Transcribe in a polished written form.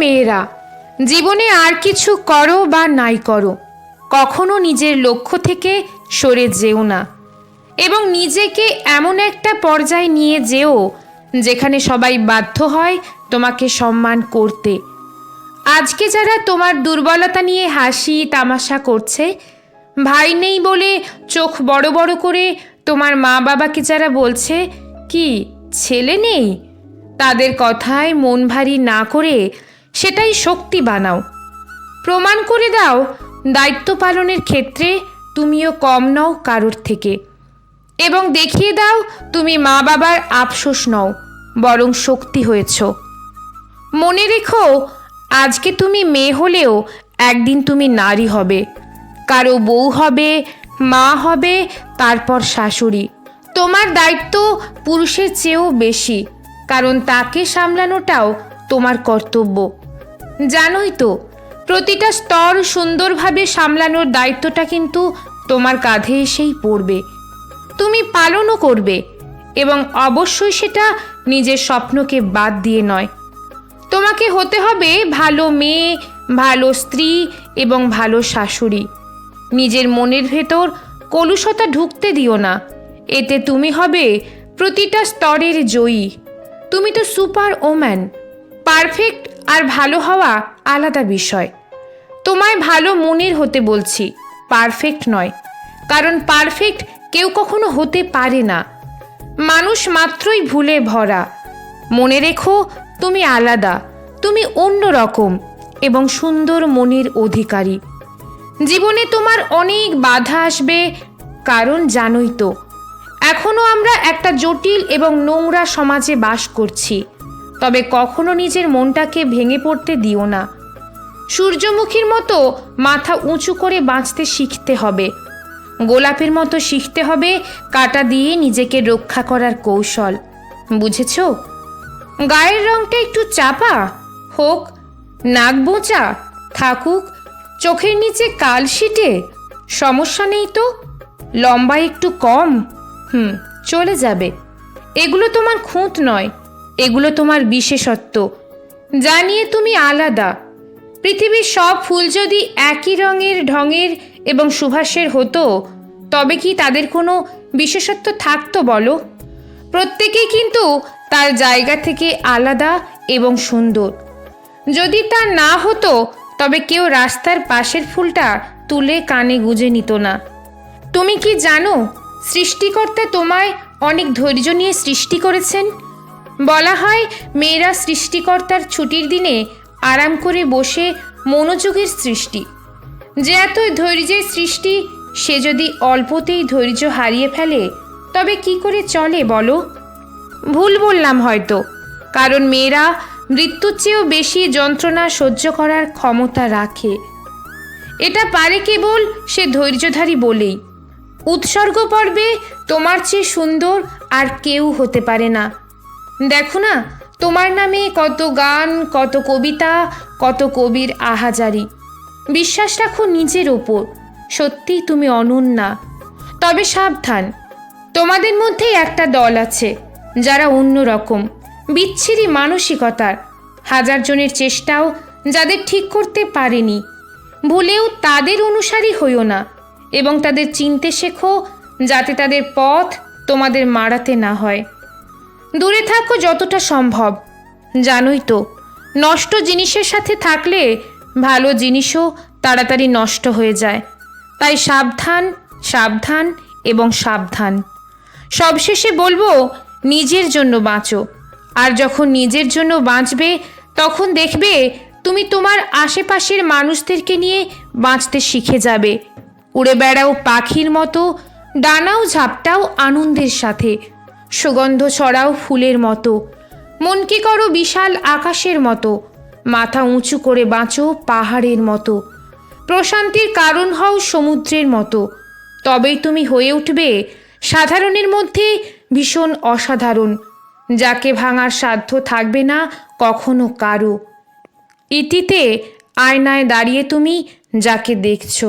মেয়েরা, জীবনে আর কিছু করো বা নাই করো, কখনো নিজের লক্ষ্য থেকে সরে যেও না এবং নিজেকে এমন একটা পর্যায়ে নিয়ে যেও যেখানে সবাই বাধ্য হয় তোমাকে সম্মান করতে। আজকে যারা তোমার দুর্বলতা নিয়ে হাসি তামাশা করছে, ভাই নেই বলে চোখ বড় বড় করে তোমার মা বাবাকে যারা বলছে কি ছেলে নেই, তাদের কথায় মন ভারী না করে সেটাই শক্তি বানাও। প্রমাণ করে দাও দায়িত্ব পালনের ক্ষেত্রে তুমিও কম নও কারোর থেকে, এবং দেখিয়ে দাও তুমি মা বাবার আফসোস নও, বরং শক্তি হয়েছ। মনে রেখো, আজকে তুমি মেয়ে হলেও একদিন তুমি নারী হবে, কারো বউ হবে, মা হবে, তারপর শাশুড়ি। তোমার দায়িত্ব পুরুষের চেয়েও বেশি, কারণ তাকে সামলানোটাও তোমার কর্তব্য। জানোই তো, প্রতিটা স্তর সুন্দরভাবে সামলানোর দায়িত্বটা কিন্তু তোমার কাঁধে এসেই পড়বে। তুমি পালনও করবে, এবং অবশ্যই সেটা নিজের স্বপ্নকে বাদ দিয়ে নয়। তোমাকে হতে হবে ভালো মেয়ে, ভালো স্ত্রী এবং ভালো শাশুড়ি। নিজের মনের ভেতর কলুষতা ঢুকতে দিও না, এতে তুমি হবে প্রতিটা স্তরের জয়ী। তুমি তো সুপার ওম্যান। পারফেক্ট আর ভালো হওয়া আলাদা বিষয়। তোমায় ভালো মনের হতে বলছি, পারফেক্ট নয়, কারণ পারফেক্ট কেউ কখনো হতে পারে না। মানুষ মাত্রই ভুলে ভরা। মনে রেখো, তুমি আলাদা, তুমি অন্য রকম এবং সুন্দর মনের অধিকারী। জীবনে তোমার অনেক বাধা আসবে, কারণ জানোই তো এখনো আমরা একটা জটিল এবং নোংরা সমাজে বাস করছি। তবে কখনো নিজের মনটাকে ভেঙে পড়তে দিও না। সূর্যমুখীর মতো মাথা উঁচু করে বাঁচতে শিখতে হবে। গোলাপের মতো শিখতে হবে কাঁটা দিয়ে নিজেকে রক্ষা করার কৌশল। বুঝেছ? গায়ের রংটা একটু চাপা হোক, নাক বোঁচা থাকুক, চোখের নিচে কালশিটে, সমস্যা নেই তো। লম্বা একটু কম, চলে যাবে। এগুলো তোমার খুঁত নয়, এগুলো তোমার বিশেষত্ব, যা নিয়ে তুমি আলাদা। পৃথিবীর সব ফুল যদি একই রঙের, ঢঙের এবং সুভাষের হতো, তবে কি তাদের কোনো বিশেষত্ব থাকতো বলো? প্রত্যেকেই কিন্তু তার জায়গা থেকে আলাদা এবং সুন্দর। যদি তা না হতো, তবে কেউ রাস্তার পাশের ফুলটা তুলে কানে গুঁজে নিত না। তুমি কি জানো, সৃষ্টিকর্তা তোমায় অনেক ধৈর্য নিয়ে সৃষ্টি করেছেন। বলা হয় মেয়েরা সৃষ্টিকর্তার ছুটির দিনে আরাম করে বসে মনোযোগের সৃষ্টি। যে এত ধৈর্যের সৃষ্টি, সে যদি অল্পতেই ধৈর্য হারিয়ে ফেলে, তবে কি করে চলে বলো? ভুল বললাম হয়তো, কারণ মেয়েরা মৃত্যুর চেয়েও বেশি যন্ত্রণা সহ্য করার ক্ষমতা রাখে। এটা পারে কেবল সে ধৈর্যধারী বলেই। উৎসর্গ পর্বে তোমার চেয়ে সুন্দর আর কেউ হতে পারে না। দেখো না, তোমার নামে কত গান, কত কবিতা, কত কবির আহাজারি। বিশ্বাস রাখো নিজের ওপর, সত্যিই তুমি অনন্যা। তবে সাবধান, তোমাদের মধ্যে একটা দল আছে যারা অন্যরকম, বিচ্ছিরি মানসিকতার। হাজার জনের চেষ্টাও যাদের ঠিক করতে পারেনি। ভুলেও তাদের অনুসারী হইও না, এবং তাদের চিনতে শেখো, যাতে তাদের পথ তোমাদের মারাতে না হয়। দূরে থাকো যতটা সম্ভব। জানোই তো, নষ্ট জিনিসের সাথে থাকলে ভালো জিনিসও তাড়াতাড়ি নষ্ট হয়ে যায়। তাই সাবধান, সাবধান এবং সাবধান। সবশেষে বলবো, নিজের জন্য বাঁচো। আর যখন নিজের জন্য বাঁচবে, তখন দেখবে তুমি তোমার আশেপাশের মানুষদেরকে নিয়ে বাঁচতে শিখে যাবে। উড়ে বেড়াও পাখির মতো, ডানাও ঝাপটাও আনন্দের সাথে, সুগন্ধ ছড়াও ফুলের মতো, মনকে করো বিশাল আকাশের মতো, মাথা উঁচু করে বাঁচো পাহাড়ের মতো, প্রশান্তির কারণ হও সমুদ্রের মতো। তবেই তুমি হয়ে উঠবে সাধারণের মধ্যে ভীষণ অসাধারণ, যাকে ভাঙার সাধ্য থাকবে না কখনো কারো। ইতিতে আয়নায় দাঁড়িয়ে তুমি যাকে দেখছো।